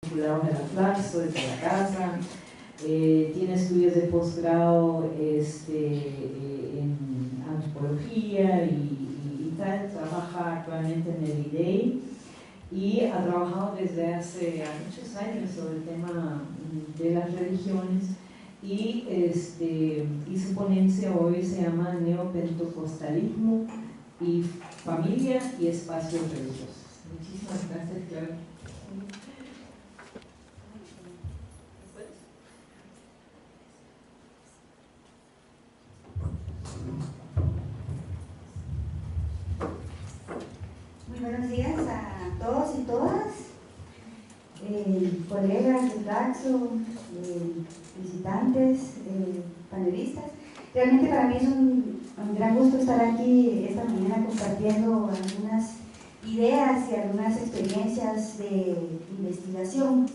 vinculados a la Flaxo desde la casa, tiene estudios de posgrado en antropología y tal, trabaja actualmente en el IDEI y ha trabajado desde hace muchos años sobre el tema de las religiones y su ponencia hoy se llama Neopentecostalismo y familia y espacios religiosos. Muchísimas gracias, Clara. Muy buenos días a todos y todas, colegas de Flaxo, visitantes, panelistas. Realmente para mí es un gran gusto estar aquí esta mañana compartiendo algunas ideas y algunas experiencias de investigación.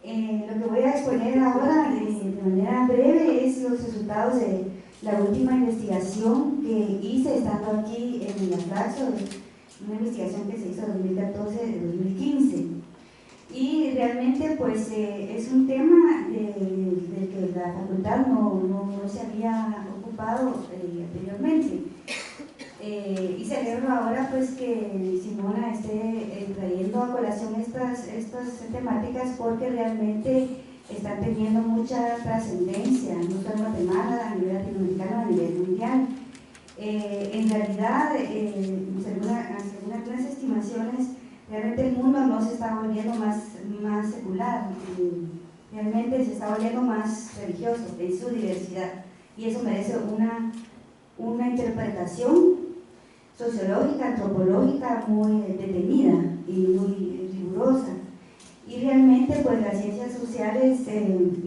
Lo que voy a exponer ahora de manera breve es los resultados de la última investigación que hice estando aquí en la Flaxo, una investigación que se hizo en 2014-2015. Y realmente pues es un tema del que la facultad no se había ocupado anteriormente. Y celebro ahora pues que Simona esté trayendo a colación estas temáticas porque realmente están teniendo mucha trascendencia, no solo en Guatemala, a nivel latinoamericano, a nivel mundial. En realidad, según algunas estimaciones, realmente el mundo no se está volviendo más secular, realmente se está volviendo más religioso en su diversidad, y eso merece una interpretación sociológica, antropológica muy detenida y muy rigurosa. Y realmente pues las ciencias sociales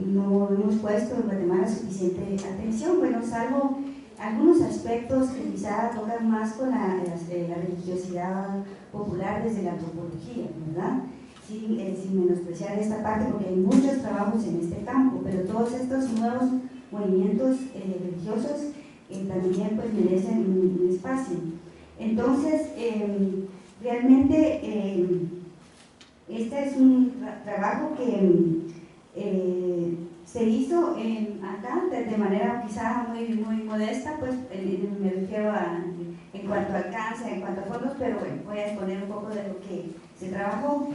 no hemos puesto en Guatemala suficiente atención, bueno, salvo algunos aspectos que quizá tocan más con la religiosidad popular desde la antropología, ¿verdad? Sin menospreciar esta parte, porque hay muchos trabajos en este campo, pero todos estos nuevos movimientos religiosos también pues merecen un espacio. Entonces, realmente este es un trabajo que se hizo acá de manera quizá muy modesta, pues me refiero en cuanto a alcance, en cuanto a fondos, pero bueno, voy a exponer un poco de lo que se trabajó.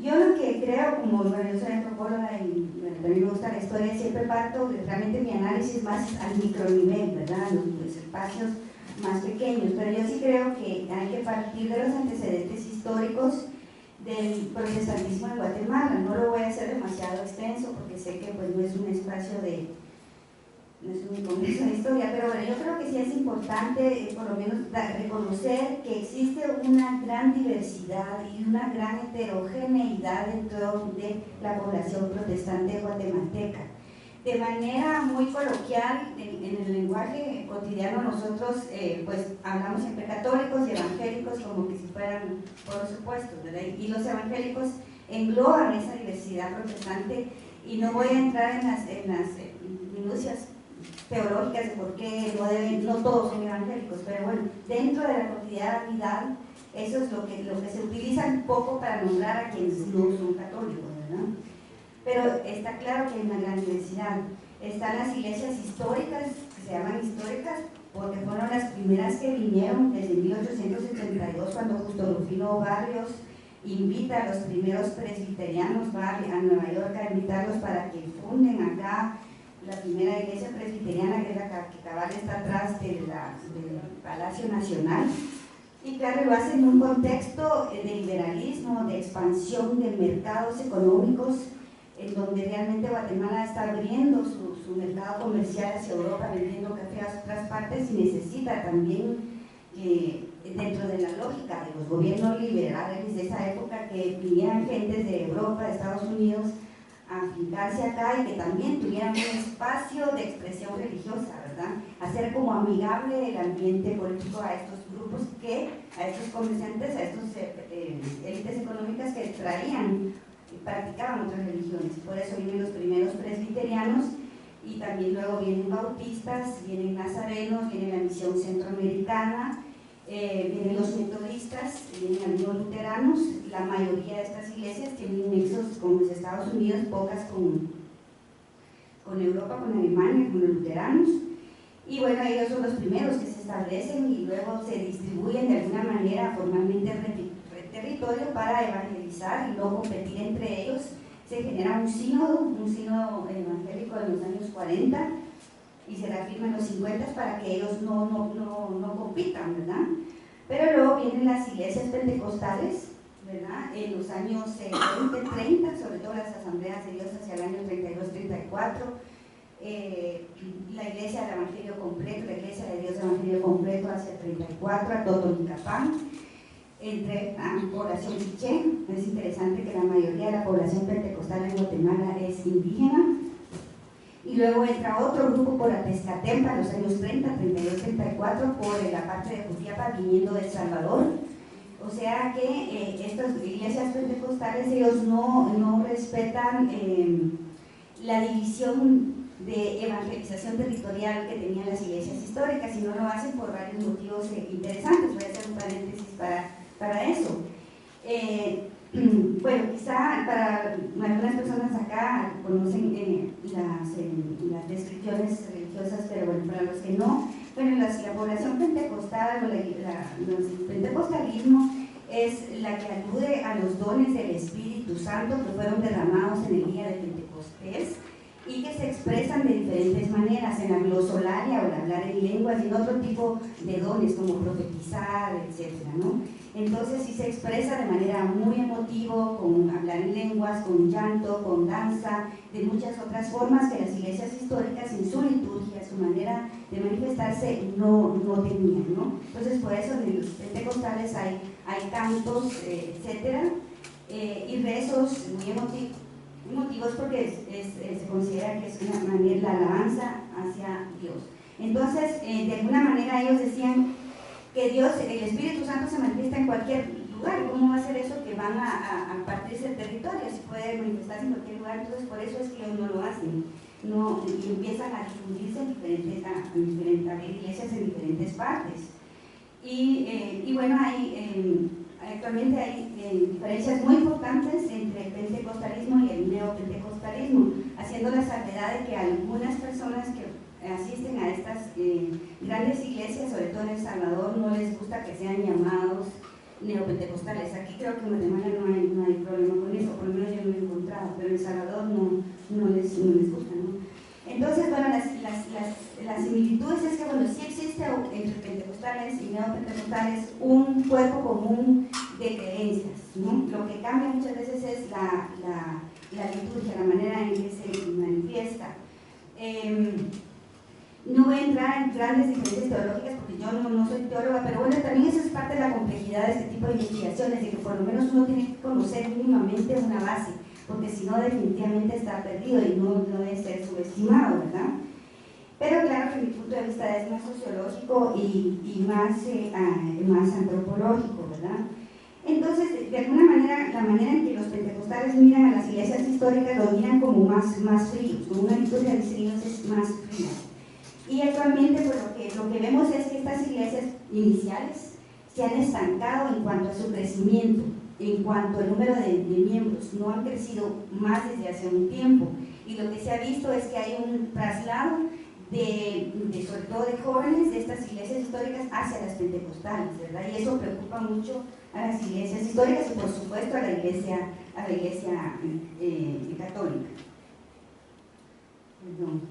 Yo lo que creo, como bueno, yo soy antropóloga y también me gusta la historia, siempre parto realmente mi análisis más al micronivel, ¿verdad? Los espacios más pequeños, pero yo sí creo que hay que partir de los antecedentes históricos del protestantismo en Guatemala. No lo voy a hacer demasiado extenso porque sé que pues no es un espacio no es un congreso de historia, pero bueno, yo creo que sí es importante por lo menos reconocer que existe una gran diversidad y una gran heterogeneidad dentro de la población protestante guatemalteca. De manera muy coloquial, en el lenguaje cotidiano nosotros pues hablamos siempre católicos y evangélicos como que si fueran por supuesto, ¿verdad? Y los evangélicos engloban esa diversidad protestante, y no voy a entrar en las minucias teológicas de por qué no todos son evangélicos, pero bueno, dentro de la cotidianidad eso es lo que se utiliza un poco para nombrar a quienes no son católicos, ¿verdad? Pero está claro que hay una gran diversidad. Están las iglesias históricas, que se llaman históricas porque fueron las primeras que vinieron desde 1872, cuando Justo Rufino Barrios invita a los primeros presbiterianos a Nueva York a invitarlos para que funden acá la primera iglesia presbiteriana, que es la que cabal está atrás del Palacio Nacional. Y claro, lo hace en un contexto de liberalismo, de expansión de mercados económicos, en donde realmente Guatemala está abriendo su mercado comercial hacia Europa, vendiendo café a otras partes, y necesita también, dentro de la lógica de los gobiernos liberales de esa época, que vinieran gentes de Europa, de Estados Unidos, a afincarse acá y que también tuvieran un espacio de expresión religiosa, ¿verdad? Hacer como amigable el ambiente político a estos grupos, a estos comerciantes, a estos élites económicas que traían y practicaban otras religiones. Por eso vienen los primeros presbiterianos, y también luego vienen bautistas, vienen nazarenos, viene la misión centroamericana, vienen los metodistas, vienen algunos luteranos. La mayoría de estas iglesias tienen nexos con los Estados Unidos, pocas con Europa, con Alemania, con los luteranos. Y bueno, ellos son los primeros que se establecen y luego se distribuyen de alguna manera formalmente territorio para evangelizar y no competir entre ellos. Se genera un sínodo evangélico en los años 40 y se reafirma en los 50 para que ellos no compitan, ¿verdad? Pero luego vienen las iglesias pentecostales, ¿verdad? En los años 20, 30, sobre todo las asambleas de Dios hacia el año 32, 34, la iglesia del Evangelio completo, la iglesia de Dios del Evangelio completo hacia el 34, a Totonicapán, entre población quiché. Es interesante que la mayoría de la población pentecostal en Guatemala es indígena. Y luego entra otro grupo por Atezcatempa en los años 30, 32, 34, por la parte de Jutiapa, viniendo de El Salvador. O sea que estas iglesias pentecostales, ellos no respetan la división de evangelización territorial que tenían las iglesias históricas, y no lo hacen por varios motivos interesantes. Voy a hacer un paréntesis para eso. Bueno, quizá para algunas personas acá conocen las descripciones religiosas, pero bueno, para los que no, bueno, la población pentecostal o el pentecostalismo es la que alude a los dones del Espíritu Santo que fueron derramados en el día de Pentecostés y que se expresan de diferentes maneras, en la glosolalia o el hablar en lenguas, y en otro tipo de dones como profetizar, etcétera, ¿no? Entonces sí se expresa de manera muy emotivo, con hablar en lenguas, con llanto, con danza, de muchas otras formas que las iglesias históricas en su liturgia, su manera de manifestarse no tenían, ¿no? Entonces por eso en los pentecostales hay cantos, etcétera, y rezos muy emotivos porque se considera que es una manera, la alabanza hacia Dios. Entonces, de alguna manera ellos decían que Dios, el Espíritu Santo se manifiesta en cualquier lugar. ¿Cómo va a ser eso que van a partirse el territorio? Si puede manifestarse en cualquier lugar. Entonces por eso es que ellos no lo hacen, y empiezan a difundirse en diferentes iglesias en diferentes partes. Y bueno, actualmente hay diferencias muy importantes entre el pentecostalismo y el neopentecostalismo, haciendo la salvedad de que algunas personas que asisten a estas grandes iglesias, sobre todo en El Salvador, no les gusta que sean llamados neopentecostales. Aquí creo que en Guatemala no hay problema con eso, por lo menos yo no lo he encontrado, pero en El Salvador no les gusta, ¿no? Entonces, bueno, las similitudes es que, bueno, sí existe entre pentecostales y neopentecostales un cuerpo común de creencias, ¿no? Lo que cambia muchas veces es la liturgia, la manera en que se manifiesta. No voy a entrar en grandes diferencias teológicas porque yo no soy teóloga, pero bueno, también eso es parte de la complejidad de este tipo de investigaciones, de que por lo menos uno tiene que conocer mínimamente una base, porque si no definitivamente está perdido y no debe ser subestimado, ¿verdad? Pero claro que mi punto de vista es más sociológico y más antropológico, ¿verdad? Entonces, de alguna manera, la manera en que los pentecostales miran a las iglesias históricas lo miran como más fríos, como una liturgia de siglos es más fría. Y actualmente pues, lo que vemos es que estas iglesias iniciales se han estancado en cuanto a su crecimiento, en cuanto al número de miembros, no han crecido más desde hace un tiempo. Y lo que se ha visto es que hay un traslado sobre todo de jóvenes de estas iglesias históricas hacia las pentecostales, ¿verdad? Y eso preocupa mucho a las iglesias históricas y por supuesto a la iglesia católica. Perdón.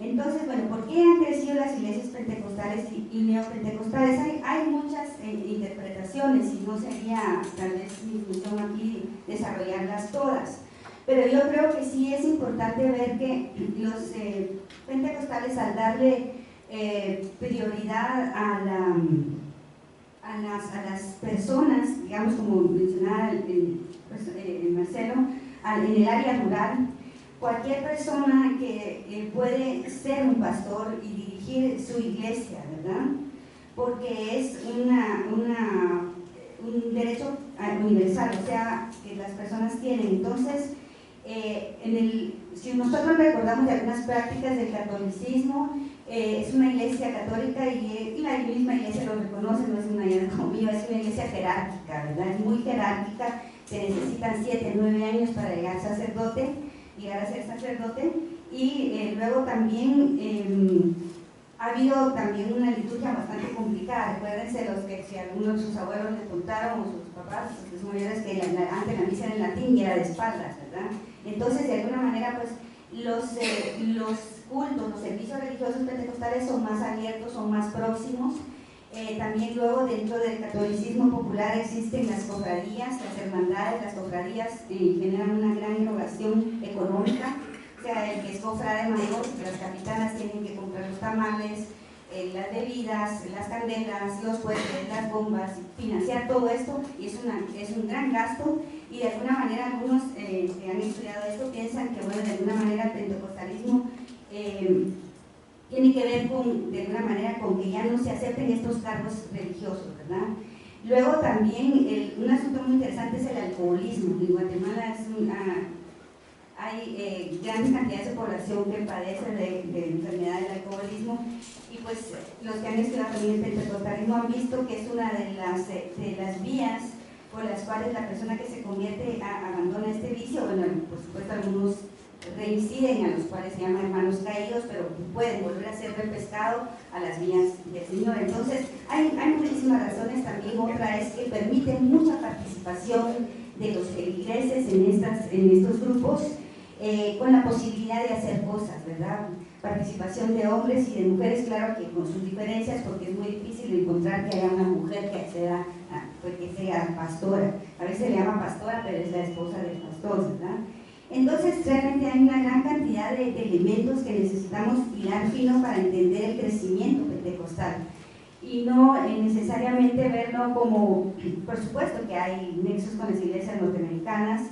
Entonces, bueno, ¿por qué han crecido las iglesias pentecostales y neopentecostales? Hay muchas interpretaciones y no sería tal vez mi función aquí desarrollarlas todas, pero yo creo que sí es importante ver que los pentecostales, al darle prioridad a las personas, digamos como mencionaba el Marcelo, en el área rural, cualquier persona que puede ser un pastor y dirigir su iglesia, ¿verdad? Porque es un derecho universal, o sea, que las personas tienen. Entonces, si nosotros recordamos de algunas prácticas del catolicismo, Es una iglesia católica y la misma iglesia lo reconoce, no es una hallazgo mío, es una iglesia jerárquica, ¿verdad? Es muy jerárquica, se necesitan 7, 9 años para llegar a ser sacerdote, y luego también ha habido también una liturgia bastante complicada. Recuérdense los que si algunos de sus abuelos les contaron o sus papás, sus mayores, que antes la misa era en latín y era de espaldas, ¿verdad? Entonces, de alguna manera, pues los cultos, los servicios religiosos pentecostales son más abiertos, son más próximos. También luego dentro del catolicismo popular existen las cofradías, las hermandades. Las cofradías generan una gran erogación económica, o sea, el que es cofrade mayor, las capitanas tienen que comprar los tamales, las bebidas, las candelas, los cohetes, las bombas, financiar todo esto, y es un gran gasto. Y de alguna manera algunos que han estudiado esto piensan que, bueno, de alguna manera el pentecostalismo tiene que ver de alguna manera con que ya no se acepten estos cargos religiosos, ¿verdad? Luego también un asunto muy interesante es el alcoholismo. En Guatemala hay grandes cantidades de población que padece de enfermedad del alcoholismo, y pues los que han estudiado también el pentecostalismo han visto que es una de las vías por las cuales la persona que se convierte abandona este vicio. Bueno, por supuesto algunos reinciden, a los cuales se llaman hermanos caídos, pero pueden volver a ser repescado a las vías del Señor. Entonces hay muchísimas razones. También otra es que permiten mucha participación de los feligreses en estos grupos, con la posibilidad de hacer cosas, ¿verdad? Participación de hombres y de mujeres, claro que con sus diferencias, porque es muy difícil encontrar que haya una mujer que acceda que sea pastora. A veces se le llama pastora, pero es la esposa del pastor, ¿verdad? Entonces realmente hay una gran cantidad de elementos que necesitamos hilar fino para entender el crecimiento pentecostal, y no necesariamente verlo como, por supuesto que hay nexos con las iglesias norteamericanas,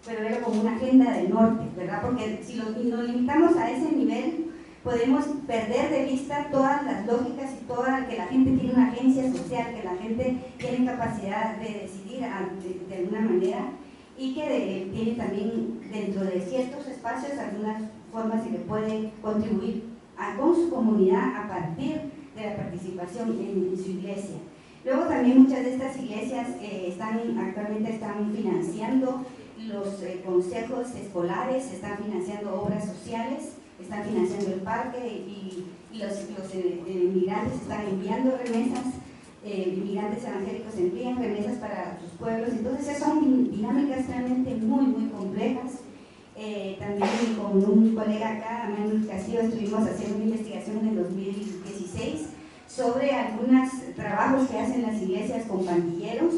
pero verlo como una agenda del norte, ¿verdad? Porque si nos limitamos a ese nivel, podemos perder de vista todas las lógicas y que la gente tiene una agencia social, que la gente tiene capacidad de decidir de alguna manera, y que tiene también dentro de ciertos espacios algunas formas en que puede contribuir con su comunidad a partir de la participación en su iglesia. Luego también muchas de estas iglesias actualmente están financiando los consejos escolares, están financiando obras sociales, están financiando el parque, y los inmigrantes están enviando remesas. Inmigrantes evangélicos envían remesas para sus pueblos. Entonces son dinámicas realmente muy, muy complejas. También con un colega acá, Manuel Castillo, estuvimos haciendo una investigación en el 2016 sobre algunos trabajos que hacen las iglesias con pandilleros,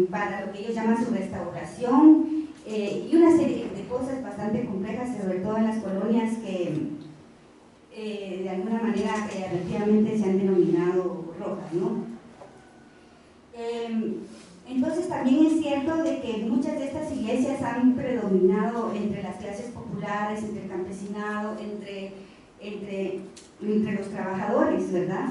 para lo que ellos llaman su restauración, y una serie de cosas bastante complejas, sobre todo en las colonias que de alguna manera efectivamente se han denominado rojas, ¿no? Entonces también es cierto de que muchas de estas iglesias han predominado entre las clases populares, entre el campesinado, entre los trabajadores, ¿verdad?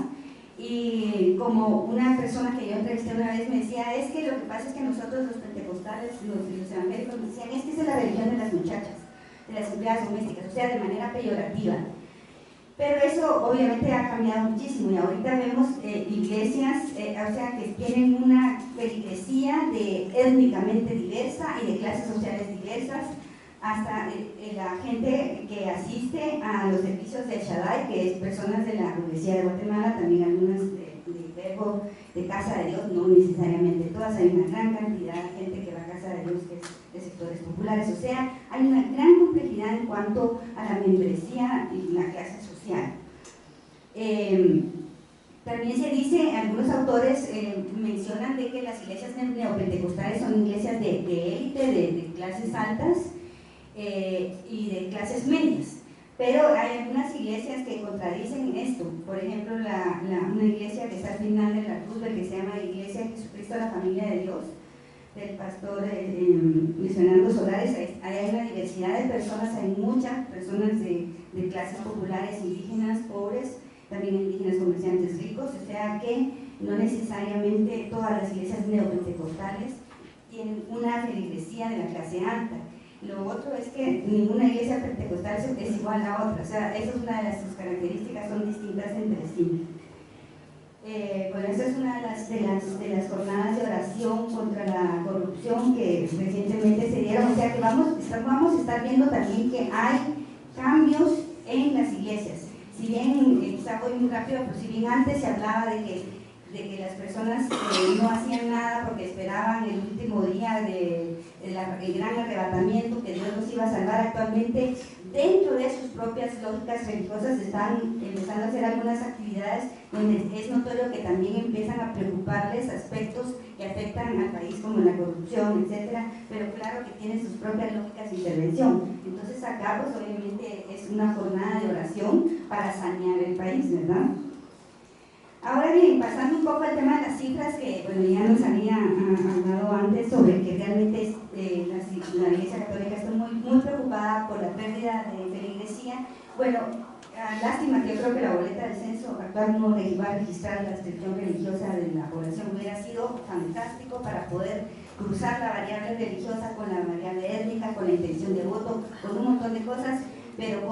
Y como una persona que yo entrevisté una vez me decía, es que lo que pasa es que nosotros los pentecostales, los evangélicos, me decían, es que esa es la religión de las muchachas, de las empleadas domésticas, o sea, de manera peyorativa. Pero eso obviamente ha cambiado muchísimo, y ahorita vemos iglesias, o sea, que tienen una feligresía étnicamente diversa y de clases sociales diversas, hasta la gente que asiste a los servicios de Shaddai, que es personas de la Universidad de Guatemala, también algunas de Verbo, de Casa de Dios, no necesariamente todas, hay una gran cantidad de gente que va a Casa de Dios que es de sectores populares. O sea, hay una gran complejidad en cuanto a la membresía y la clase social. También se dice, algunos autores mencionan de que las iglesias neopentecostales son iglesias de élite, de clases altas y de clases medias, pero hay algunas iglesias que contradicen esto. Por ejemplo, una iglesia que está al final de la cruz, que se llama Iglesia de Jesucristo, la Familia de Dios, del pastor Luis Fernando Solares. Hay una diversidad de personas, hay muchas personas de clases populares, indígenas, pobres, también indígenas comerciantes ricos, o sea que no necesariamente todas las iglesias neopentecostales tienen una feligresía de la clase alta. Lo otro es que ninguna iglesia pentecostal es igual a otra, o sea, esa es una de sus características, son distintas entre sí. Bueno, esta es una de las jornadas de oración contra la corrupción que recientemente se dieron, o sea que vamos a estar viendo también que hay cambios en las iglesias. Si bien, quizá voy muy rápido, pero si bien antes se hablaba de que las personas no hacían nada porque esperaban el último día del gran arrebatamiento, que Dios los iba a salvar, actualmente dentro de sus propias lógicas religiosas están empezando a hacer algunas actividades donde es notorio que también empiezan a preocuparles aspectos que afectan al país como la corrupción, etcétera, pero claro que tienen sus propias lógicas de intervención. Entonces acá pues obviamente es una jornada de oración para sanear el país, ¿verdad? Ahora bien, pasando un poco al tema de las cifras que bueno, ya nos había hablado antes sobre que realmente la Iglesia Católica está muy preocupada por la pérdida de feligresía. Bueno, lástima que yo creo que la boleta del censo actual no va a registrar la descripción religiosa de la población. Hubiera sido fantástico para poder cruzar la variable religiosa con la variable étnica, con la intención de voto, con un montón de cosas, pero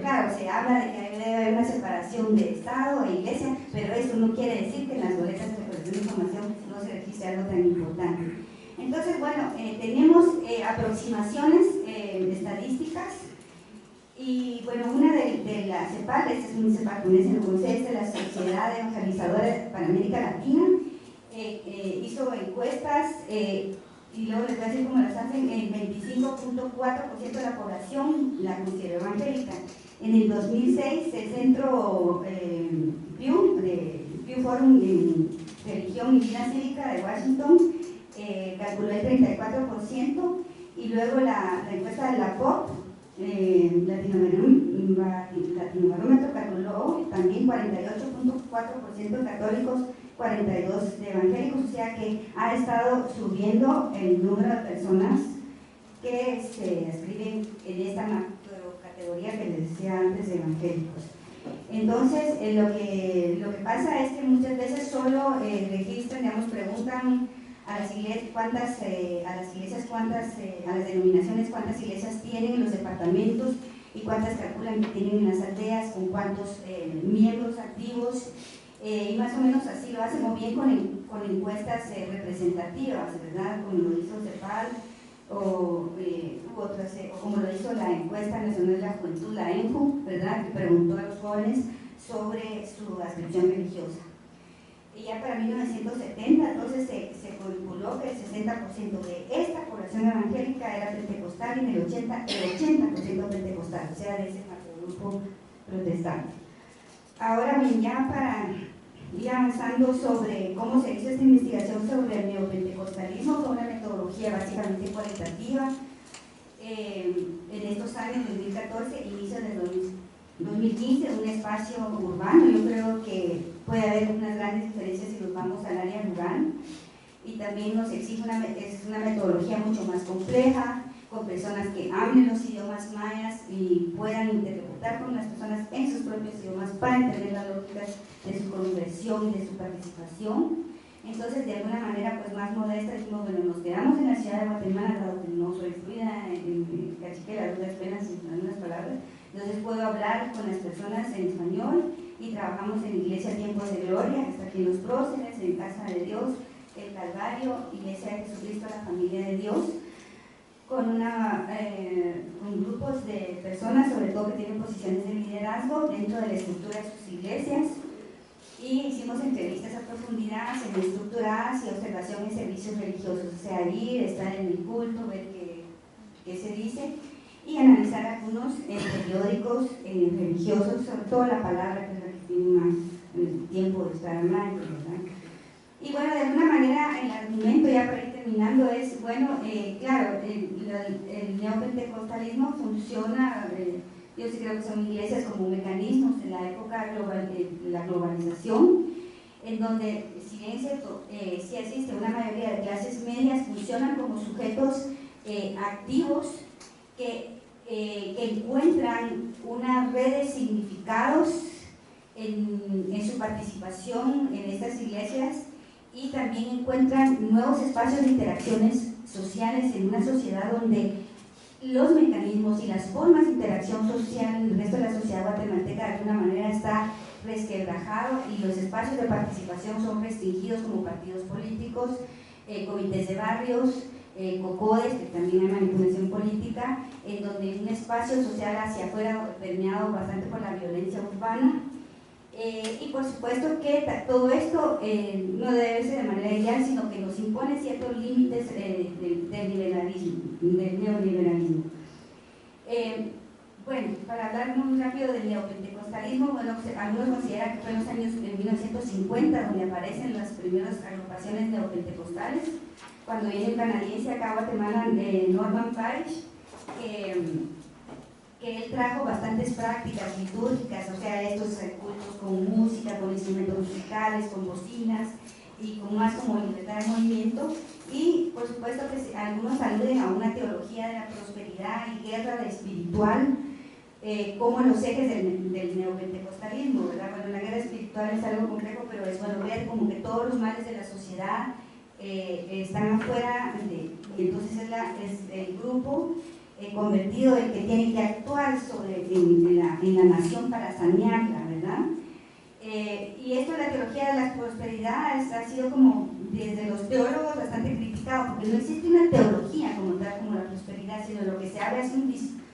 claro, se habla de que debe haber una separación de Estado e Iglesia, pero eso no quiere decir que en las boletas de recolección de información no se registre algo tan importante. Entonces, bueno, tenemos aproximaciones estadísticas y bueno, una de las CEPAL, este es un CEPAL con ese nombre, es de la Sociedad Evangelizadora para América Latina, hizo encuestas y luego les voy a decir cómo las hacen. El 25.4% de la población la considera evangélica. En el 2006 el centro Pew Forum en Religión y Vida Cívica de Washington calculó el 34%, y luego la encuesta de la POP Latinobarómetro calculó también 48.4% católicos, 42 de evangélicos, o sea que ha estado subiendo el número de personas que se inscriben en esta categoría que les decía antes de evangélicos. Entonces, lo que pasa es que muchas veces solo registran, digamos, preguntan a las iglesias a las denominaciones cuántas iglesias tienen en los departamentos y cuántas calculan que tienen en las aldeas, con cuántos miembros activos, y más o menos así lo hacen, o bien con encuestas representativas, ¿verdad? Como lo hizo CEPAL o como lo hizo la encuesta nacional de la juventud, la ENJU, ¿verdad? Que preguntó a los jóvenes sobre su adscripción religiosa. Y ya para 1970, entonces se calculó que el 60% de esta población evangélica era pentecostal y el 80% pentecostal, o sea, de ese grupo protestante. Ahora bien, ya para ir avanzando sobre cómo se hizo esta investigación sobre el neopentecostalismo, fue una metodología básicamente cualitativa. En estos años, 2014, inicio del 2015, un espacio urbano. Yo creo que puede haber unas grandes diferencias si nos vamos al área rural, y también nos exige una metodología mucho más compleja, con personas que hablen los idiomas mayas y puedan interlocutar con las personas en sus propios idiomas para entender las lógicas de su conversión y de su participación. Entonces, de alguna manera pues más modesta, dijimos, bueno, nos quedamos en la ciudad de Guatemala, dado que no soy fluida en cachique, las dudas penas en algunas palabras, entonces puedo hablar con las personas en español, y trabajamos en Iglesia Tiempos de Gloria, que está aquí en Los Próceres, en Casa de Dios, El Calvario, Iglesia de Jesucristo, la Familia de Dios, con grupos de personas, sobre todo que tienen posiciones de liderazgo dentro de la estructura de sus iglesias, y hicimos entrevistas a profundidad, semi-estructuradas y observación en servicios religiosos, o sea, ir, estar en el culto, ver qué se dice, y analizar algunos periódicos religiosos, sobre todo La Palabra, que es la que tiene más tiempo de estar hablando, ¿verdad? Y bueno, de alguna manera el argumento, ya para ir terminando, es, bueno, claro, el neopentecostalismo funciona, yo sí creo que son iglesias como mecanismos en la época de la globalización, en donde, si bien es cierto, sí existe una mayoría de clases medias, funcionan como sujetos activos que encuentran una red de significados en su participación en estas iglesias, y también encuentran nuevos espacios de interacciones sociales en una sociedad donde los mecanismos y las formas de interacción social en el resto de la sociedad guatemalteca de alguna manera está resquebrajado y los espacios de participación son restringidos como partidos políticos, comités de barrios, COCODES, que también hay manipulación política, en donde un espacio social hacia afuera permeado bastante por la violencia urbana. Y por supuesto que todo esto no debe ser de manera ideal, sino que nos impone ciertos límites del neoliberalismo. Bueno, para hablar muy rápido del neopentecostalismo, bueno, algunos consideran que fue en los años 1950 donde aparecen las primeras agrupaciones neopentecostales, cuando viene un canadiense acá a Guatemala, Norman Parish, que él trajo bastantes prácticas litúrgicas, o sea, estos cultos con música, con instrumentos musicales, con bocinas y con más como libertad de movimiento, y por supuesto que algunos aluden a una teología de la prosperidad y guerra espiritual como los ejes del neopentecostalismo, ¿verdad? Bueno, la guerra espiritual es algo complejo, pero es bueno ver como que todos los males de la sociedad están afuera, y entonces es el grupo convertido el que tiene que actuar en la nación para sanearla, ¿verdad? Y esto de la teología de la prosperidad ha sido como desde los teólogos bastante criticado, porque no existe una teología como tal como la prosperidad, sino lo que se habla es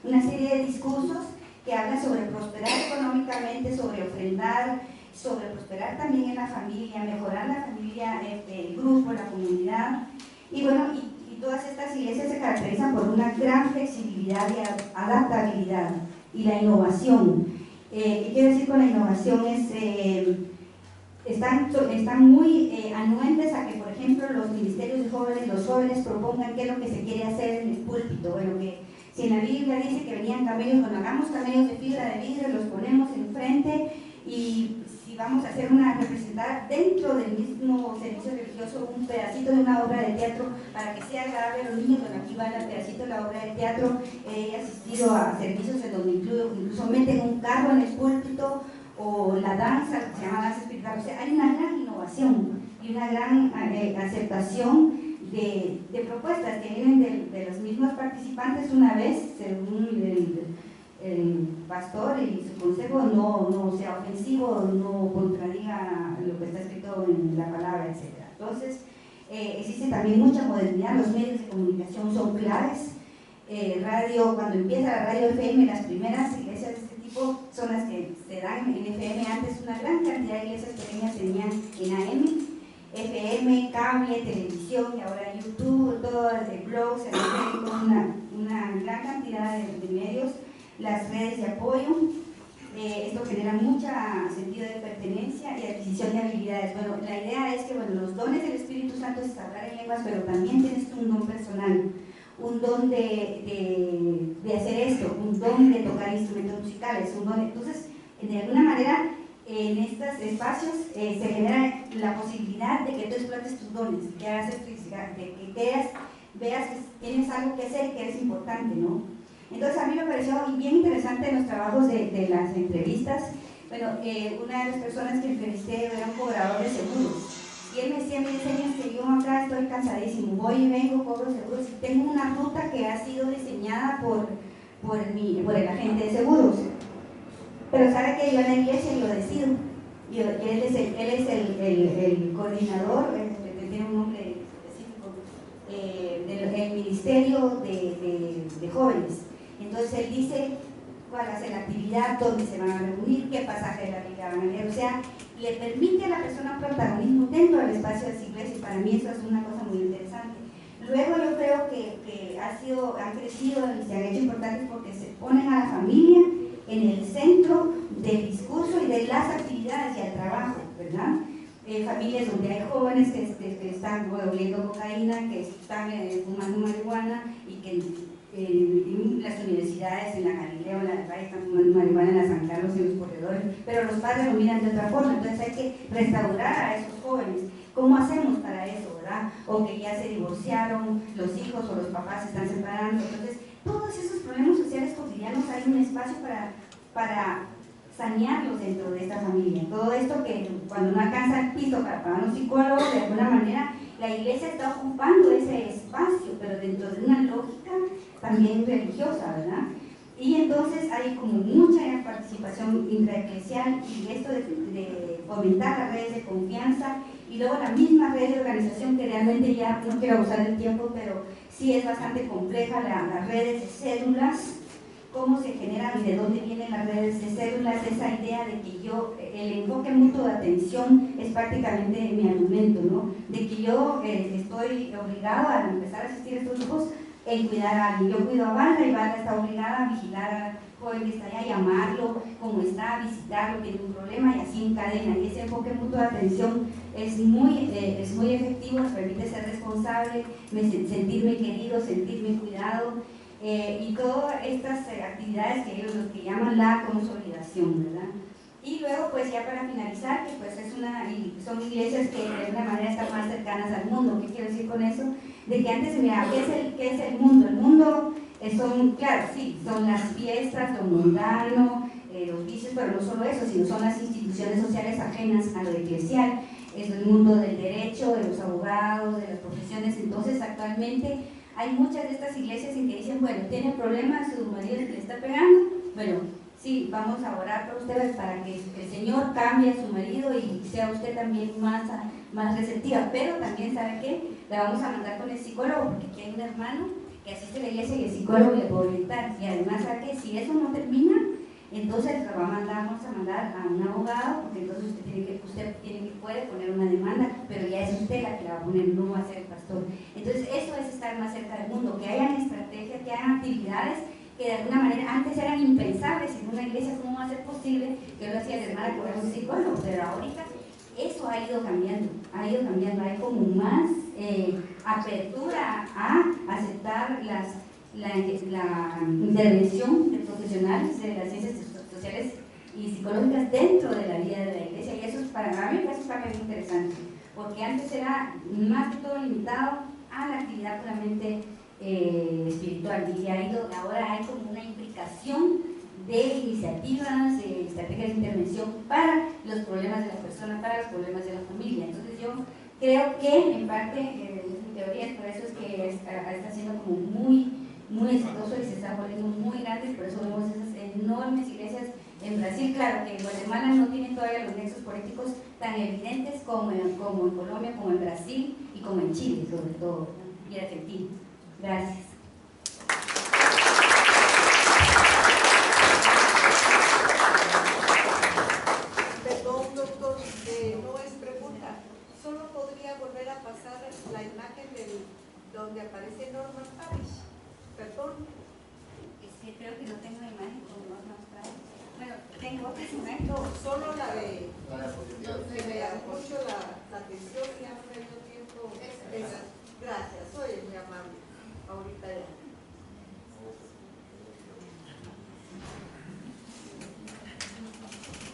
una serie de discursos que hablan sobre prosperar económicamente, sobre ofrendar, sobre prosperar también en la familia, mejorar la familia, el grupo, la comunidad. Y bueno, y todas estas iglesias se caracterizan por una gran flexibilidad y adaptabilidad y la innovación. ¿Qué quiero decir con la innovación? Están muy anuentes a que, por ejemplo, los ministerios de jóvenes, los jóvenes propongan qué es lo que se quiere hacer en el púlpito. Bueno, que si en la Biblia dice que venían camellos, bueno, hagamos camellos de fibra de vidrio, los ponemos enfrente, y si vamos a hacer representar dentro del mismo servicio religioso un pedacito de una obra de teatro para que sea agradable a los niños, bueno, aquí va el pedacito de la obra de teatro. He asistido a servicios en donde incluso meten un carro en el púlpito, o la danza, que se llama danza espiritual. O sea, hay una gran innovación y una gran aceptación de propuestas que vienen de los mismos participantes una vez, según el pastor y su consejo no sea ofensivo, no contradiga lo que está escrito en la palabra, etc. Entonces, existe también mucha modernidad, los medios de comunicación son claves. Cuando empieza la radio FM, las primeras iglesias de este tipo son las que se dan en FM. Antes una gran cantidad de iglesias pequeñas tenían en AM, FM, cable, televisión, y ahora YouTube, todos blogs, una gran cantidad de medios, las redes de apoyo. Esto genera mucho sentido de pertenencia y adquisición de habilidades. Bueno, la idea es que los dones del Espíritu Santo es hablar en lenguas, pero también tienes un don personal, un don de hacer esto, un don de tocar instrumentos musicales, entonces, de alguna manera, en estos espacios se genera la posibilidad de que tú explotes tus dones, que hagas electricidad, de que veas que tienes algo que hacer, que eres importante, ¿no? Entonces, a mí me pareció bien interesante en los trabajos de las entrevistas. Bueno, una de las personas que entrevisté era un cobrador de seguros. Y él me decía: mire, señor, que yo acá estoy cansadísimo, voy y vengo, cobro seguros, y tengo una ruta que ha sido diseñada por el agente de seguros. Pero sabe que yo en la iglesia lo decido. Él es el coordinador, tiene un nombre específico, del Ministerio de Jóvenes. Entonces él dice cuál va a ser la actividad, dónde se van a reunir, qué pasaje de la Biblia van a leer. O sea, le permite a la persona protagonismo dentro del espacio de las iglesias, y para mí eso es una cosa muy interesante. Luego yo creo que han crecido y se han hecho importantes porque se ponen a la familia en el centro del discurso y de las actividades y al trabajo, ¿verdad? Familias donde hay jóvenes que están oliendo cocaína, que están fumando marihuana, y que en las universidades, en la Galileo, en la de Valle, están fumando marihuana, en la San Carlos, en los corredores, pero los padres lo miran de otra forma. Entonces hay que restaurar a esos jóvenes. ¿Cómo hacemos para eso, verdad? O que ya se divorciaron los hijos, o los papás se están separando. Entonces, todos esos problemas sociales cotidianos, hay un espacio para sanearlos dentro de esta familia. Todo esto que cuando no alcanza el piso para pagar un psicólogo, de alguna manera la iglesia está ocupando ese espacio, pero dentro de una lógica también religiosa, ¿verdad? Y entonces hay como mucha participación intraeclesial y esto de fomentar las redes de confianza y luego la misma red de organización que realmente ya no quiero abusar del tiempo, pero sí es bastante compleja, las redes de células, cómo se generan y de dónde vienen las redes de células, esa idea de que el enfoque mutuo de atención es prácticamente mi argumento, ¿no? De que yo estoy obligado al empezar a asistir a estos grupos en cuidar a alguien. Yo cuido a Valda y Valda está obligada a vigilar al joven que está allá, llamarlo, cómo está, visitarlo, tiene un problema y así en cadena. Y ese enfoque mutuo de atención es muy efectivo, nos permite ser responsable, sentirme querido, sentirme cuidado y todas estas actividades que ellos lo que llaman la consolidación, ¿verdad? Y luego, pues ya para finalizar, que pues son iglesias que de alguna manera están más cercanas al mundo. ¿Qué quiero decir con eso? De que antes, mira, ¿qué es el mundo? El mundo claro, sí, son las fiestas, lo mundano, los vicios, pero no solo eso, sino son las instituciones sociales ajenas a lo eclesial. Es el mundo del derecho, de los abogados, de las profesiones. Entonces, actualmente hay muchas de estas iglesias en que dicen, bueno, tiene problemas, su marido le está pegando, bueno, sí, vamos a orar por ustedes para que el Señor cambie a su marido y sea usted también más receptiva, pero también, ¿sabe qué? La vamos a mandar con el psicólogo, porque aquí hay un hermano que asiste a la iglesia y el psicólogo le puede orientar, y además, ¿sabe qué? Si eso no termina, entonces vamos a mandar a un abogado, porque entonces puede poner una demanda, pero ya es usted la que la va a poner, no va a ser el pastor. Entonces eso es estar más cerca del mundo, que hayan estrategias, que hagan actividades que de alguna manera antes eran impensables en una iglesia. ¿Cómo va a ser posible que lo hacía la hermana con un psicólogo? Pero ahorita eso ha ido cambiando, hay como más apertura a aceptar la intervención de profesionales de las ciencias sociales y psicológicas dentro de la vida de la iglesia, y eso es para mí es un papel interesante, porque antes era más que todo limitado a la actividad puramente espiritual, y ahora hay como una implicación de iniciativas, de estrategias de intervención para los problemas de la persona, para los problemas de la familia. Entonces yo creo que en parte, mi teoría es por eso es que está siendo como muy exitoso y se está volviendo muy grande, y por eso vemos esas enormes iglesias en Brasil. Claro que en Guatemala no tienen todavía los nexos políticos tan evidentes como en Colombia, como en Brasil y como en Chile sobre todo, y en Argentina. Gracias. Perdón, doctor, no es pregunta. Solo podría volver a pasar la imagen donde aparece Norman Parish. Perdón. Es que creo que no tengo la imagen con Norman Parish. Bueno, tengo otras imágenes. Solo la de donde me da mucho la atención y hace medio tiempo. Gracias, soy muy amable. Ahorita ya.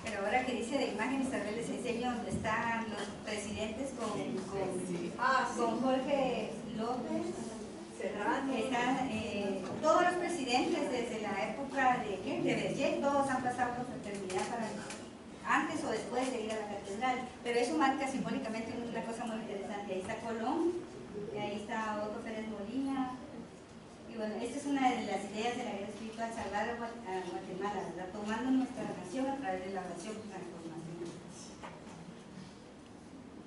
Pero ahora que dice de imágenes, tal vez les enseño donde están los presidentes con Jorge López. Están todos los presidentes desde la época de Berger, todos han pasado por fraternidad antes o después de ir a la catedral, pero eso marca simbólicamente una cosa muy interesante. Ahí está Colón, y ahí está Otto Pérez Molina, y bueno, esta es una de las ideas de la guerra espiritual, salvar a Guatemala, ¿verdad? Tomando nuestra nación a través de la oración transformacional.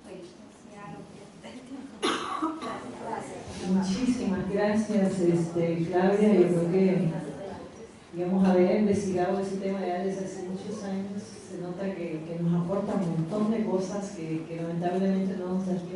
Bueno, ya no quiero quitar el tiempo. Gracias. Muchísimas gracias, Claudia. Yo creo que, digamos, haber investigado ese tema ya desde hace muchos años, se nota que nos aporta un montón de cosas que lamentablemente no nos da tiempo.